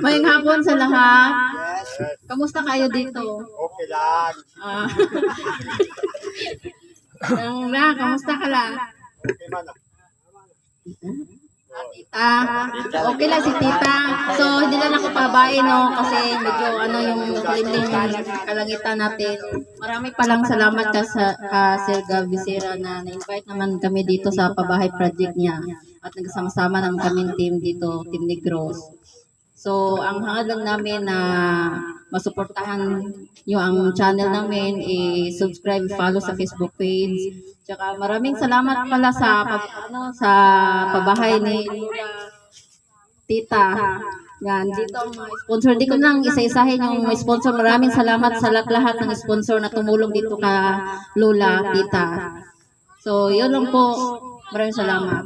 Mayang hapon sa lahat. Kamusta kayo dito? Okay lang. Ah. Kamusta ka lang? Okay man. Tita, okay lang si tita. So, hindi lang ako pabain, no? Kasi medyo yung limlim kalangitan natin. Marami palang salamat ka Sir Gab Visera na na-invite naman kami dito sa pabahay project niya. At nagsama-sama naman kaming team dito, Team Negros. So, ang hangad lang namin na masuportahan nyo ang channel namin, i-subscribe, follow sa Facebook page. Tsaka maraming salamat pala sa pabahay ni Tita. Yan, dito ang mga sponsor. Hindi ko lang isa-isahin yung mga sponsor. Maraming salamat sa lahat ng sponsor na tumulong dito ka Lola, Tita. So, yun lang po. Maraming salamat.